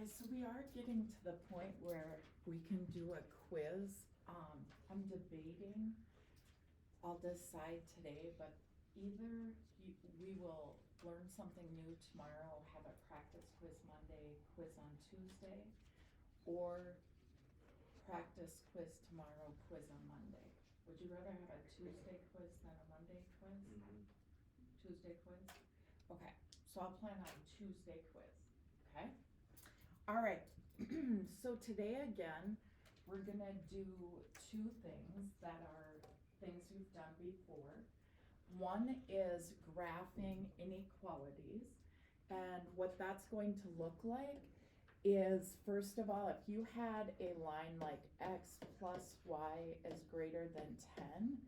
guys, so we are getting to the point where we can do a quiz. I'm debating, I'll decide today, but either we will learn something new tomorrow, have a practice quiz Monday, quiz on Tuesday, or practice quiz tomorrow, quiz on Monday. Would you rather have a Tuesday quiz than a Monday quiz? Tuesday quiz? Okay, so I'll plan on Tuesday quiz, okay? All right, so today again, we're gonna do two things that are things we've done before. One is graphing inequalities, and what that's going to look like is, first of all, if you had a line like x plus y is greater than 10,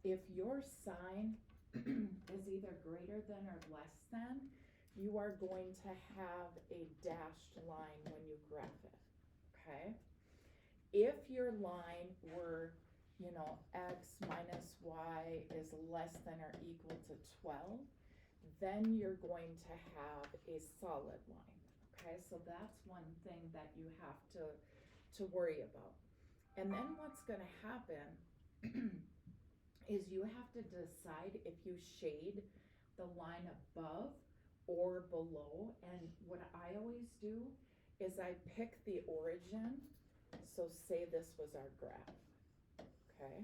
if your sign is either greater than or less than, you are going to have a dashed line when you graph it, okay? If your line were, x minus y is less than or equal to 12, then you're going to have a solid line, okay? So that's one thing that you have to worry about. And then what's gonna happen is you have to decide if you shade the line above or below. And what I always do is I pick the origin. So say this was our graph, okay?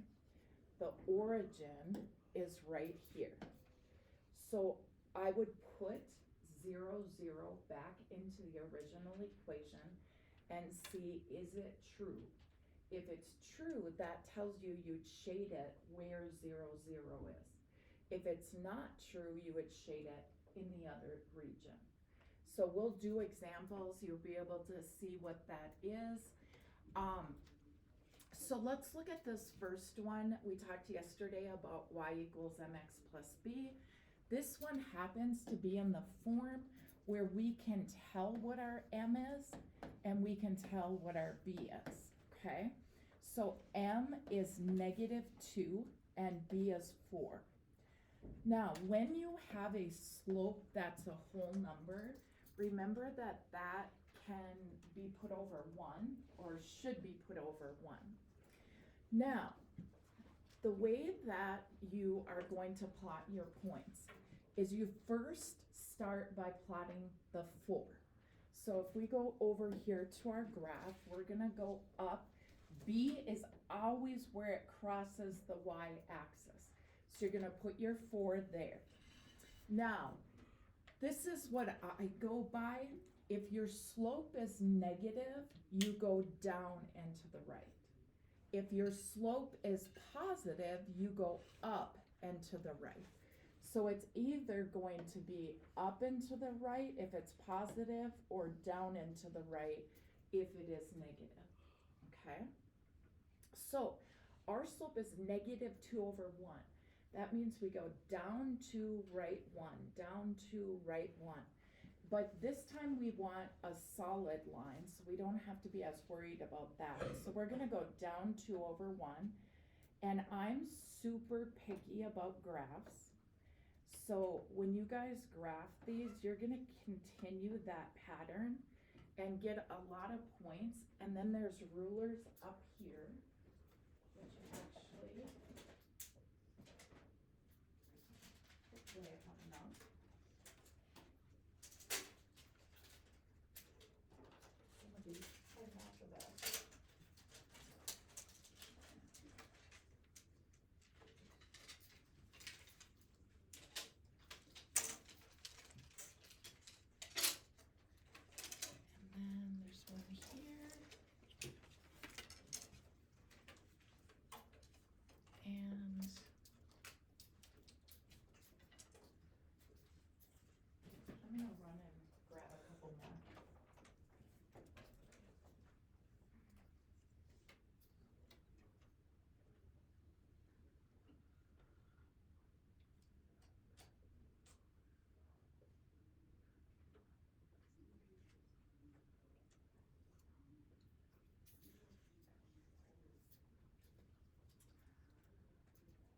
The origin is right here. So I would put 0, 0 back into the original equation and see, is it true? If it's true, that tells you you'd shade it where 0, 0 is. If it's not true, you would shade it in the other region. So we'll do examples. You'll be able to see what that is. So let's look at this first one. We talked yesterday about y equals mx plus b. This one happens to be in the form where we can tell what our m is and we can tell what our b is, okay? So m is -2 and b is 4. Now, when you have a slope that's a whole number, remember that that can be put over 1 or should be put over 1. Now, the way that you are going to plot your points is you first start by plotting the 4. So if we go over here to our graph, we're gonna go up. B is always where it crosses the y-axis. So you're gonna put your 4 there. Now, this is what I go by. If your slope is negative, you go down and to the right. If your slope is positive, you go up and to the right. So it's either going to be up and to the right if it's positive or down and to the right if it is negative, okay? So our slope is -2/1. That means we go down 2, right 1, down 2, right 1. But this time we want a solid line, so we don't have to be as worried about that. So we're gonna go down 2/1, and I'm super picky about graphs. So when you guys graph these, you're gonna continue that pattern and get a lot of points. And then there's rulers up here, which actually, hopefully I have enough. Some of these are not the best. And then there's one here. And I'm gonna run and grab a couple more.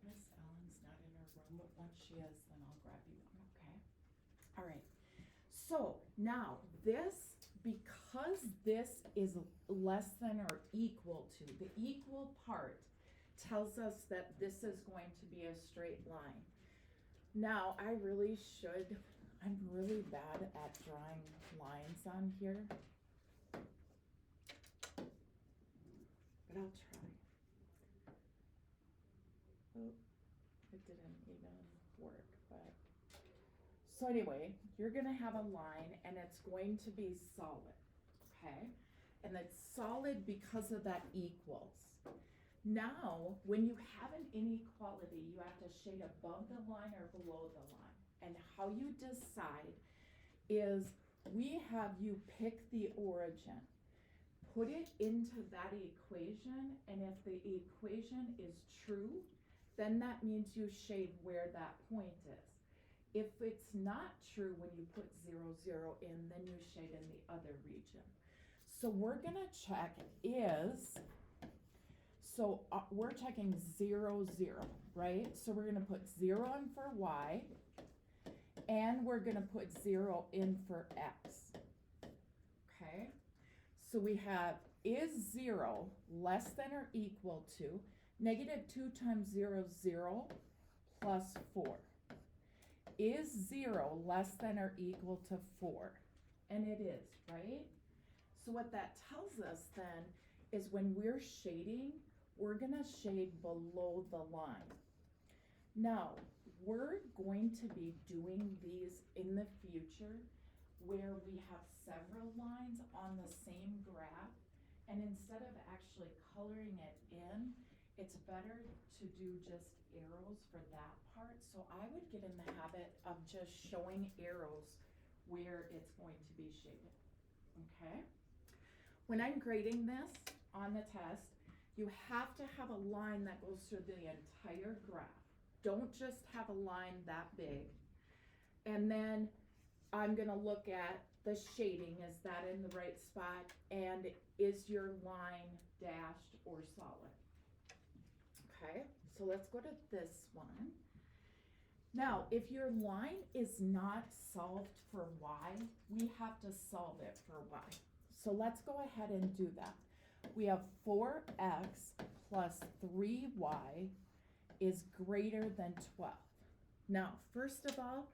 Miss Ellen's not in her room, but once she is, then I'll grab you one, okay? All right, so now this because this is less than or equal to, the equal part tells us that this is going to be a straight line. Now, I'm really bad at drawing lines on here, but I'll try. Oh, it didn't even work, but. So anyway, you're gonna have a line and it's going to be solid, okay? And it's solid because of that equals. Now, when you have an inequality, you have to shade above the line or below the line. And how you decide is we have you pick the origin, put it into that equation, and if the equation is true, then that means you shade where that point is. If it's not true when you put 0, 0 in, then you shade in the other region. So we're gonna check we're checking 0, 0, right? So we're gonna put 0 in for y, and we're gonna put 0 in for x, okay? So we have, is 0 less than or equal to negative 2 times 0, 0, plus 4? Is 0 less than or equal to 4? And it is, right? So what that tells us then is when we're shading, we're gonna shade below the line. Now, we're going to be doing these in the future where we have several lines on the same graph, and instead of actually coloring it in, it's better to do just arrows for that part. So I would get in the habit of just showing arrows where it's going to be shaded, okay? When I'm grading this on the test, you have to have a line that goes through the entire graph. Don't just have a line that big. And then I'm gonna look at the shading. Is that in the right spot? And is your line dashed or solid? Okay, so let's go to this one. Now, if your line is not solved for y, we have to solve it for y. So let's go ahead and do that. We have 4x plus 3y is greater than 12. Now, first of all,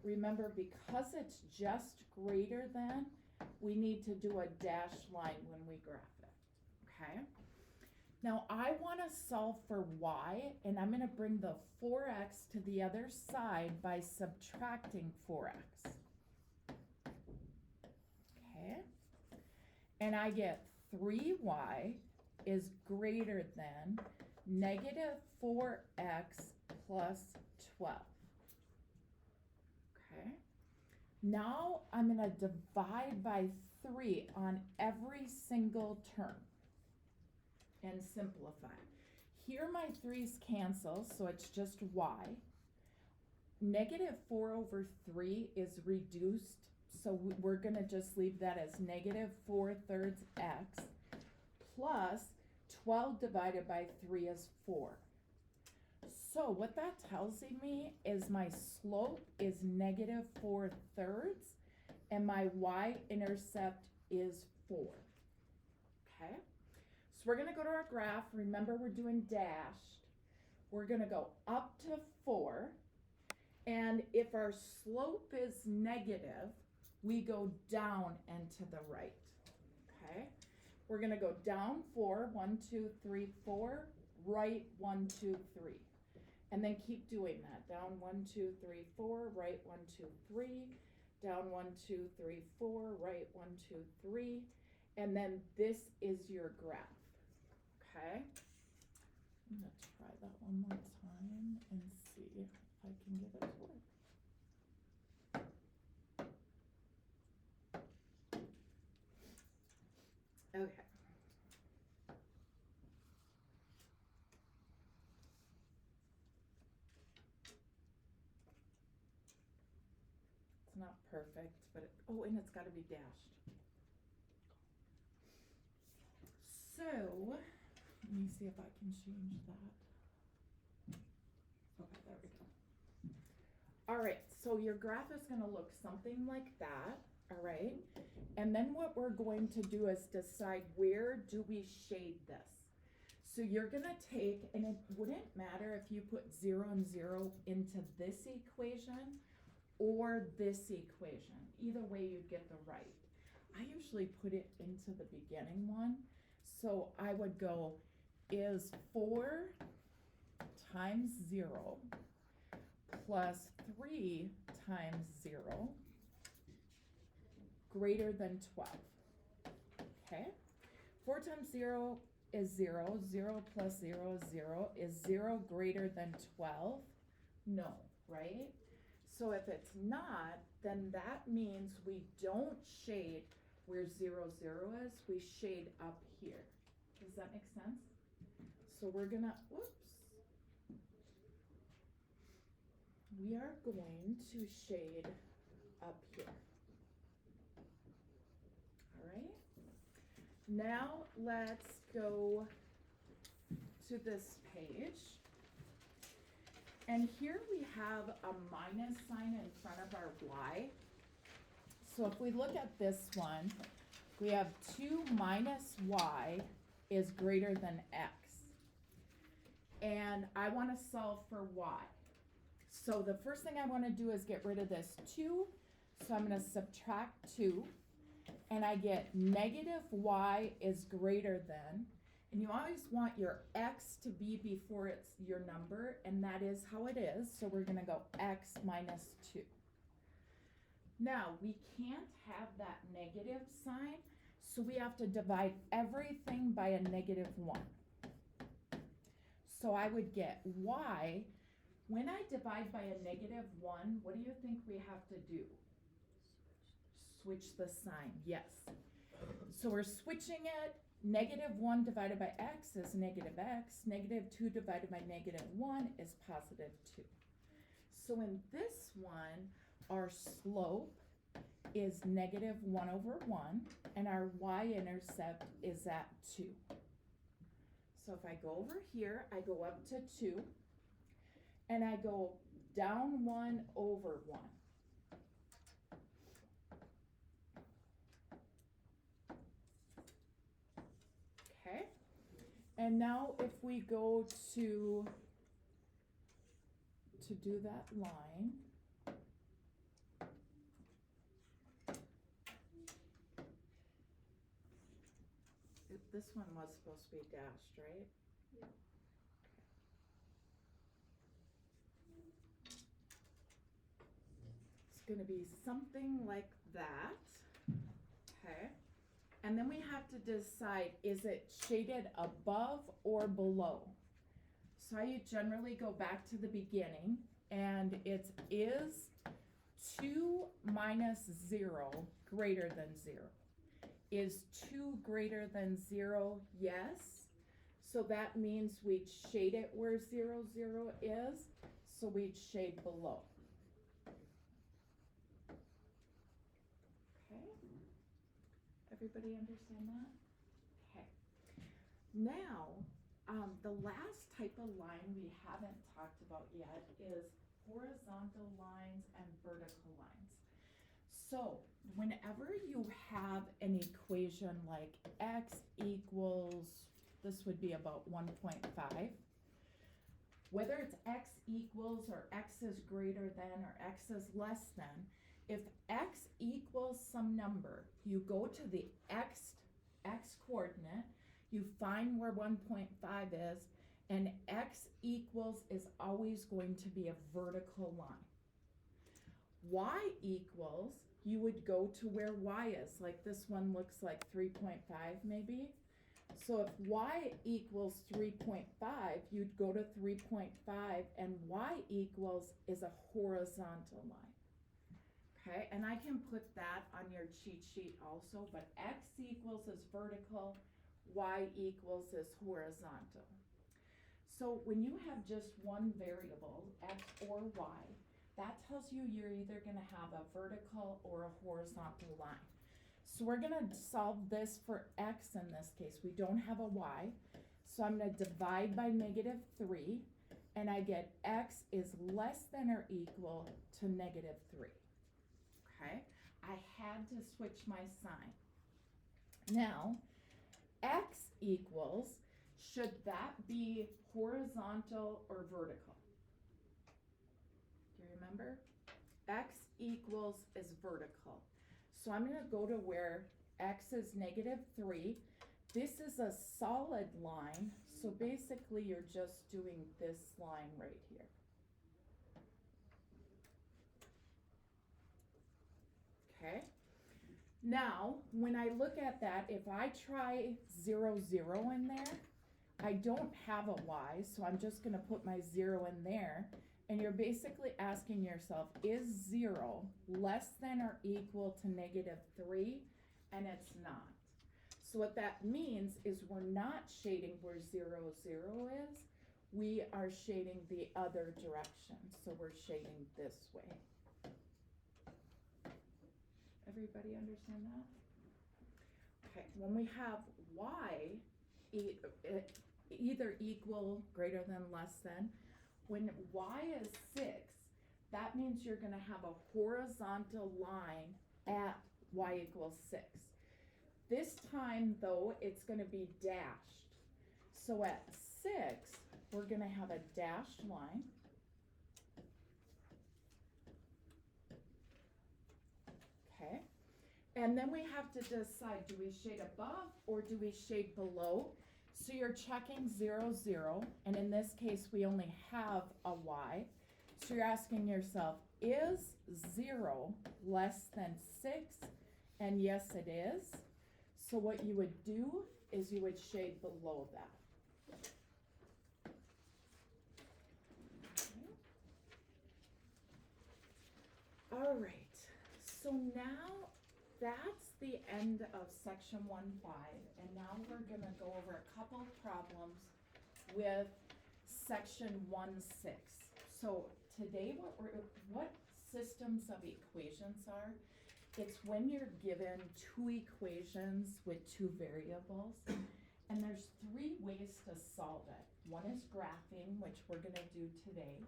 remember, because it's just greater than, we need to do a dashed line when we graph it, okay? Now, I want to solve for y, and I'm going to bring the 4x to the other side by subtracting 4x. Okay? And I get 3y is greater than negative 4x plus 12. Okay? Now, I'm going to divide by 3 on every single term and simplify. Here my 3's cancel, so it's just y. Negative 4 over 3 is reduced, so we're going to just leave that as negative 4/3 x plus 12 divided by 3 is 4. So what that tells me is my slope is negative 4/3 and my y-intercept is 4. Okay? So we're going to go to our graph. Remember, we're doing dashed. We're going to go up to 4. And if our slope is negative, we go down and to the right. Okay? We're going to go down 4, 1, 2, 3, 4, right 1, 2, 3. And then keep doing that. Down 1, 2, 3, 4, right 1, 2, 3. Down 1, 2, 3, 4, right 1, 2, 3. And then this is your graph. Okay? I'm going to try that one more time and see if I can get it to work. Okay. It's not perfect, but and it's got to be dashed. So, let me see if I can change that. Okay, there we go. All right, so your graph is going to look something like that. all right? And then what we're going to do is decide where do we shade this. So you're gonna take, and it wouldn't matter if you put 0 and 0 into this equation or this equation. Either way you'd get the right. I usually put it into the beginning one. So I would go, is 4 times 0 plus 3 times 0 greater than 12? Okay, 4 times 0 is 0, 0 plus 0 is 0. Is 0 greater than 12? No, right? So if it's not, then that means we don't shade where 0, 0 is, we shade up here. Does that make sense? So we're gonna, we are going to shade up here. All right. Now let's go to this page. And here we have a minus sign in front of our y. So if we look at this one, we have 2 minus y is greater than x. And I want to solve for y. So the first thing I want to do is get rid of this 2. So I'm going to subtract 2. And I get negative y is greater than. And you always want your x to be before it's your number. And that is how it is. So we're going to go x minus 2. Now, we can't have that negative sign, so we have to divide everything by a negative 1. So I would get y. When I divide by a negative 1, what do you think we have to do? Switch the sign, yes. So we're switching it. Negative 1 divided by x is negative x. Negative 2 divided by negative 1 is positive 2. So in this one, our slope is negative 1 over 1, and our y-intercept is at 2. So if I go over here, I go up to 2, and I go down 1 over 1. Okay, and now if we go to do that line, this one was supposed to be dashed, right? Yeah. It's going to be something like that. Okay. And then we have to decide, is it shaded above or below? So I generally go back to the beginning, and it is 2 minus 0 greater than 0. Is 2 greater than 0? Yes. So that means we'd shade it where 0, 0 is. So we'd shade below. Okay. Everybody understand that? Okay. Now, the last type of line we haven't talked about yet is horizontal lines and vertical lines. So whenever you have an equation like x equals, this would be about 1.5, whether it's x equals or x is greater than or x is less than, if x equals some number, you go to the x coordinate, you find where 1.5 is, and x equals is always going to be a vertical line. Y equals, you would go to where y is, like this one looks like 3.5 maybe. So if y equals 3.5, you'd go to 3.5, and y equals is a horizontal line. Okay, and I can put that on your cheat sheet also, but x equals is vertical, y equals is horizontal. So when you have just one variable, x or y, that tells you you're either going to have a vertical or a horizontal line. So we're going to solve this for x in this case. We don't have a y. So I'm going to divide by negative 3, and I get x is less than or equal to negative 3. Okay? I had to switch my sign. Now, x equals, should that be horizontal or vertical? Do you remember? X equals is vertical. So I'm going to go to where x is -3. This is a solid line, so basically you're just doing this line right here. Okay. Now, when I look at that, if I try 0, 0 in there, I don't have a y, so I'm just going to put my 0 in there. And you're basically asking yourself, is 0 less than or equal to -3? And it's not. So what that means is we're not shading where 0, 0 is. We are shading the other direction. So we're shading this way. Everybody understand that? Okay, when we have y either equal, greater than, less than, when y is 6, that means you're going to have a horizontal line at y equals 6. This time, though, it's going to be dashed. So at 6, we're going to have a dashed line. Okay. And then we have to decide, do we shade above or do we shade below? So you're checking 0, 0, and in this case, we only have a y. So you're asking yourself, is 0 less than 6? And yes, it is. So what you would do is you would shade below that. Okay. All right, so now that's the end of section 1.5, and now we're going to go over a couple problems with section 1.6. So today what systems of equations are? It's when you're given two equations with two variables, and there's three ways to solve it. One is graphing, which we're going to do today.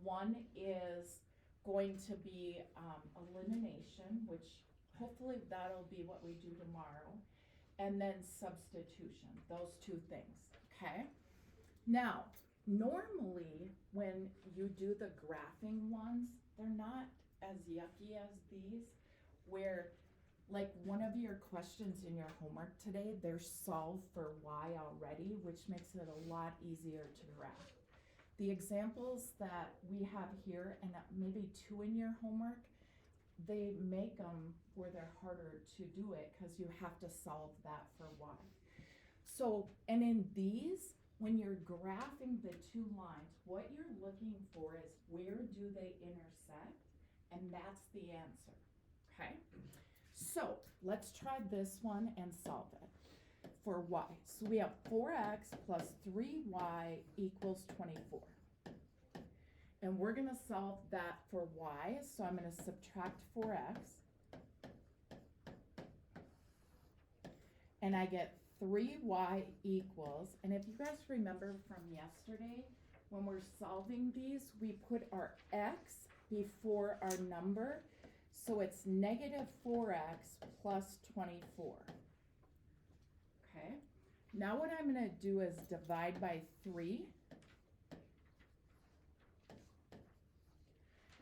One is going to be elimination, which hopefully that'll be what we do tomorrow. And then substitution, those two things, okay? Now, normally when you do the graphing ones, they're not as yucky as these, where like one of your questions in your homework today, they're solved for y already, which makes it a lot easier to graph. The examples that we have here, and maybe two in your homework, they make them where they're harder to do it because you have to solve that for y. So, and in these, when you're graphing the two lines, what you're looking for is where do they intersect, and that's the answer, okay? So, let's try this one and solve it for y. So we have 4x plus 3y equals 24. And we're going to solve that for y, so I'm going to subtract 4x. And I get 3y equals, and if you guys remember from yesterday, when we're solving these, we put our x before our number, so it's -4x plus 24. Okay, now what I'm going to do is divide by 3.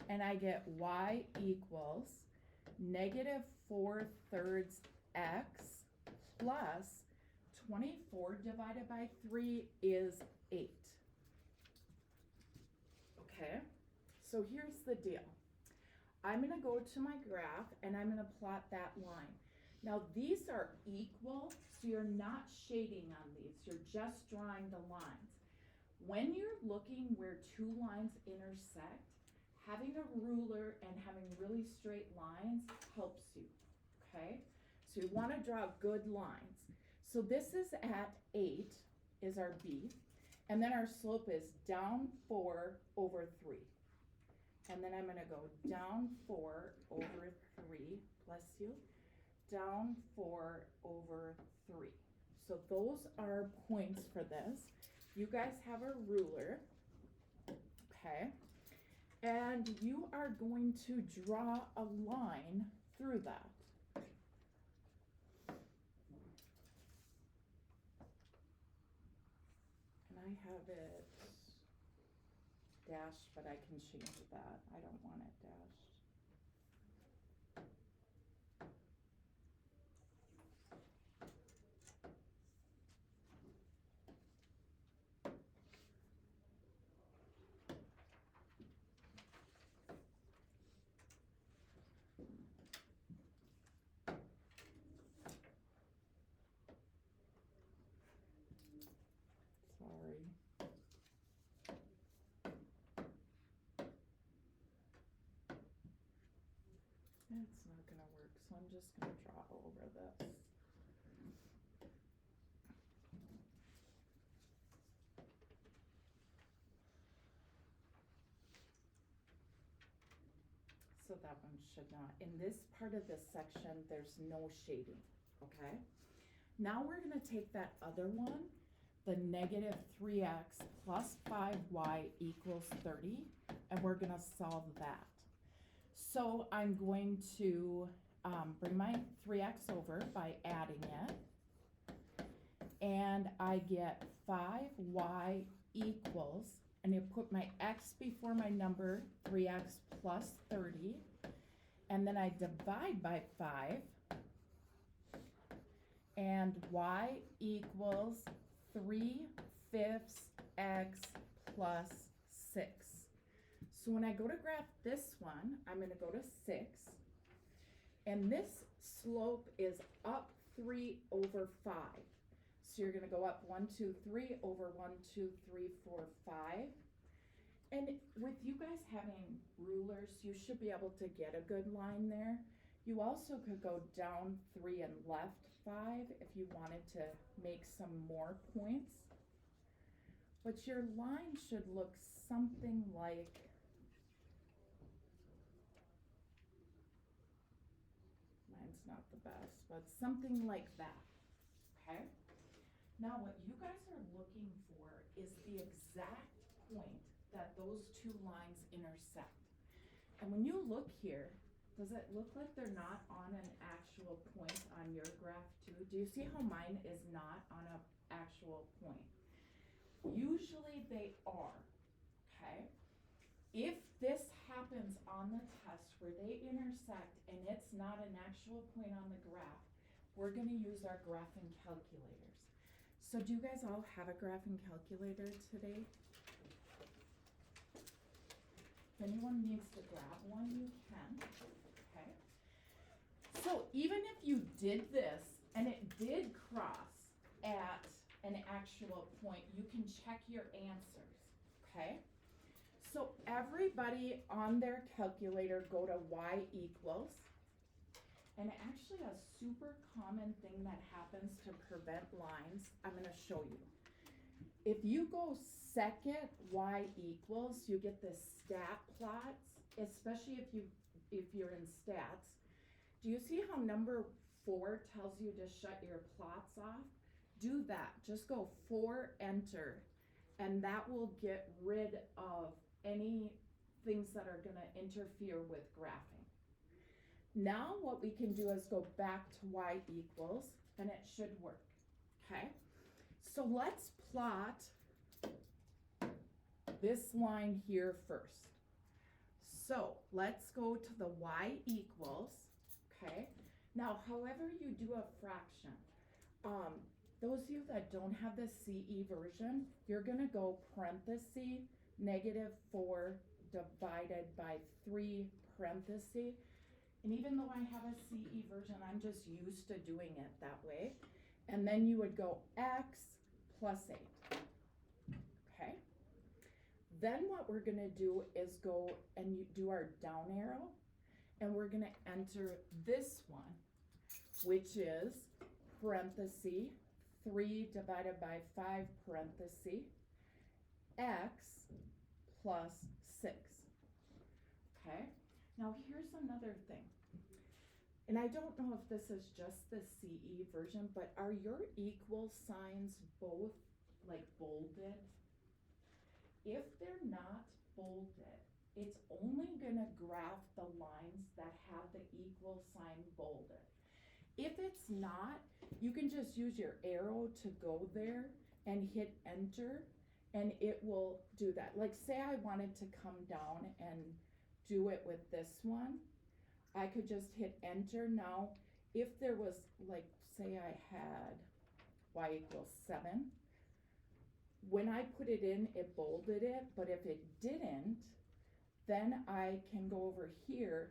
And I get y equals -4/3 x plus 24 divided by 3 is 8. Okay, so here's the deal. I'm going to go to my graph and I'm going to plot that line. Now these are equal, so you're not shading on these, you're just drawing the lines. When you're looking where two lines intersect, having a ruler and having really straight lines helps you, okay? So you want to draw good lines. So this is at 8 is our b, and then our slope is down 4 over 3. And then I'm going to go down 4 over 3, bless you, down 4 over 3. So those are points for this. You guys have a ruler, okay? And you are going to draw a line through that. And I have it dashed, but I can change that. I don't want it dashed. Sorry. It's not gonna work, so I'm just gonna draw over this. So that one should not. In this part of this section, there's no shading, okay? Now we're gonna take that other one, the negative 3x plus 5y equals 30, and we're gonna solve that. So I'm going to bring my 3x over by adding it, and I get 5y equals, and I put my x before my number, 3x plus 30, and then I divide by 5, and y equals 3/5 x plus 6. So when I go to graph this one, I'm going to go to 6, and this slope is up 3 over 5. So you're going to go up 1, 2, 3 over 1, 2, 3, 4, 5. And with you guys having rulers, you should be able to get a good line there. You also could go down 3 and left 5 if you wanted to make some more points. But your line should look something like mine's not the best, but something like that, okay? Now what you guys are looking for is the exact point that those two lines intersect. And when you look here, does it look like they're not on an actual point on your graph too? Do you see how mine is not on an actual point? Usually they are, okay? If this happens on the test where they intersect and it's not an actual point on the graph, we're gonna use our graphing calculators. So do you guys all have a graphing calculator today? If anyone needs to grab one, you can, okay? So even if you did this and it did cross at an actual point, you can check your answers, okay? So everybody on their calculator go to y equals, and actually a super common thing that happens to prevent lines, I'm gonna show you. If you go second y equals, you get the stat plots, especially if you're in stats. Do you see how number 4 tells you to shut your plots off? Do that, just go 4, enter, and that will get rid of any things that are gonna interfere with graphing. Now what we can do is go back to y equals, and it should work, okay? So let's plot this line here first. So let's go to the y equals, okay? Now, however you do a fraction, those of you that don't have the CE version, you're gonna go parenthesis, -4 divided by 3 parenthesis. And even though I have a CE version, I'm just used to doing it that way. And then you would go x plus 8, okay? Then what we're gonna do is go and do our down arrow, and we're gonna enter this one, which is parenthesis, 3 divided by 5 parenthesis, x plus 6, okay? Now here's another thing, and I don't know if this is just the CE version, but are your equal signs both like bolded? If they're not bolded, it's only gonna graph the lines that have the equal sign bolded. If it's not, you can just use your arrow to go there and hit enter, and it will do that. Like say I wanted to come down and do it with this one, I could just hit enter. Now, if there was, like, say I had y equals 7, when I put it in, it bolded it, but if it didn't, then I can go over here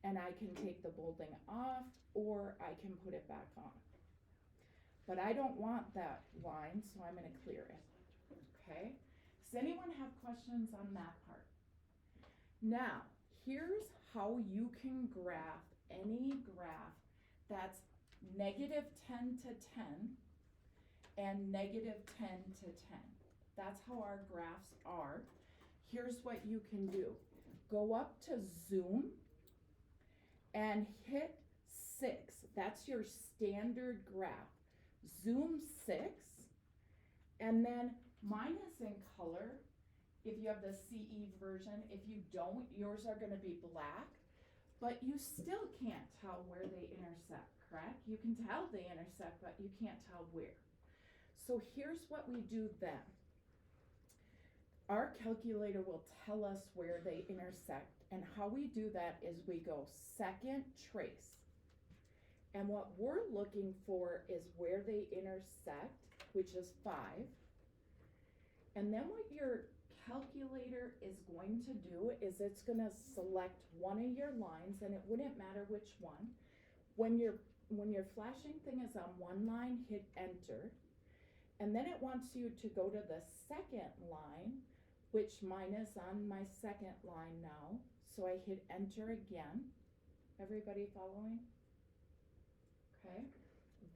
and I can take the bolding off, or I can put it back on. But I don't want that line, so I'm gonna clear it, okay? Does anyone have questions on that part? Now, here's how you can graph any graph that's -10 to 10 and -10 to 10. That's how our graphs are. Here's what you can do. Go up to zoom and hit 6. That's your standard graph. Zoom 6, and then mine is in color. If you have the CE version, if you don't, yours are gonna be black, but you still can't tell where they intersect, correct? You can tell they intersect, but you can't tell where. So here's what we do then. Our calculator will tell us where they intersect, and how we do that is we go second trace. And what we're looking for is where they intersect, which is 5. And then what your calculator is going to do is it's gonna select one of your lines, and it wouldn't matter which one. When your flashing thing is on one line, hit enter. And then it wants you to go to the second line, which mine is on my second line now. So I hit enter again. Everybody following? Okay.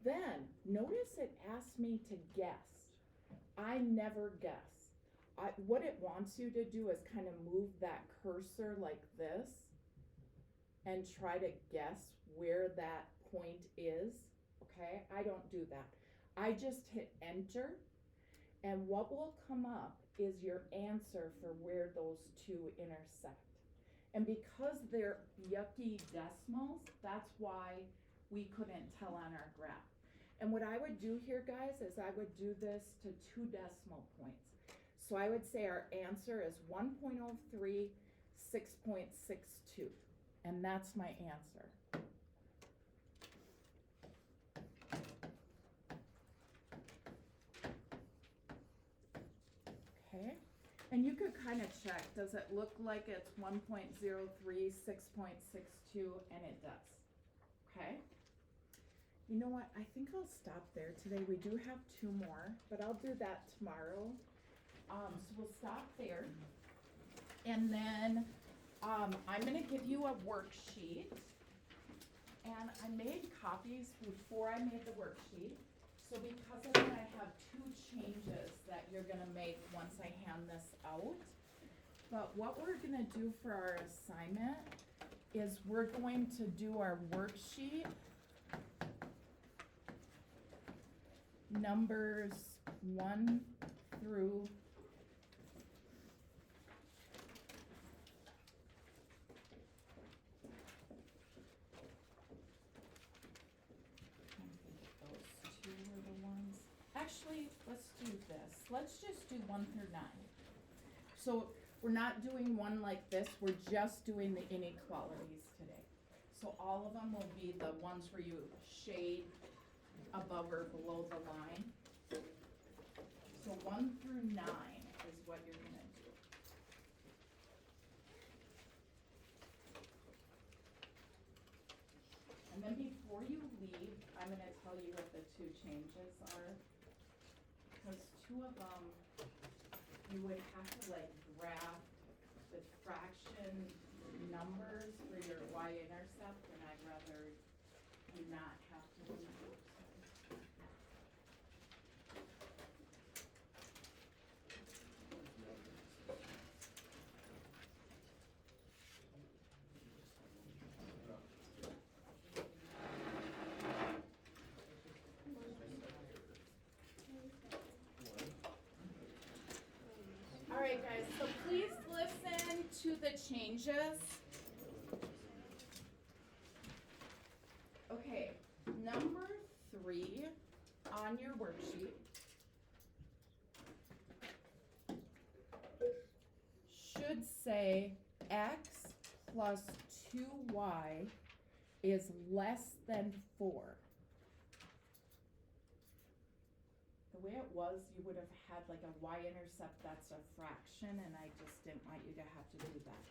Then notice it asks me to guess. I never guess. What it wants you to do is kind of move that cursor like this and try to guess where that point is. Okay, I don't do that. I just hit enter, and what will come up is your answer for where those two intersect. And because they're yucky decimals, that's why we couldn't tell on our graph. And what I would do here, guys, is I would do this to 2 decimal points. So I would say our answer is 1.03, 6.62, and that's my answer. Okay, and you could kind of check, does it look like it's 1.03, 6.62, and it does, okay? You know what, I think I'll stop there today. We do have 2 more, but I'll do that tomorrow. So we'll stop there. And then I'm gonna give you a worksheet. And I made copies before I made the worksheet. So because of that, I have 2 changes that you're gonna make once I hand this out. But what we're gonna do for our assignment is we're going to do our worksheet numbers 1 through Actually, let's do this. Let's just do 1 through 9. So we're not doing one like this, we're just doing the inequalities today. So all of them will be the ones where you shade above or below the line. So 1 through 9 is what you're gonna do. And then before you leave, I'm gonna tell you what the 2 changes are. Because 2 of them, you would have to like graph the fraction numbers for your y-intercept, and I'd rather you not have to do those. Alright guys, so please listen to the the changes. Okay, number 3 on your worksheet should say x plus 2y is less than 4. The way it was, you would have had like a y-intercept that's a fraction, and I just didn't want you to have to do that.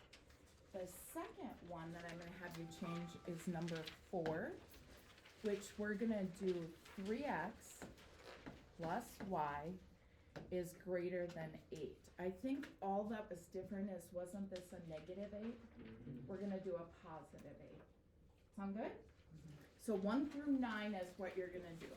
The second one that I'm gonna have you change is number 4, which we're gonna do 3x plus y is greater than 8. I think all that was different is, wasn't this a negative 8? We're gonna do a positive 8. Sound good? So 1 through 9 is what you're gonna do.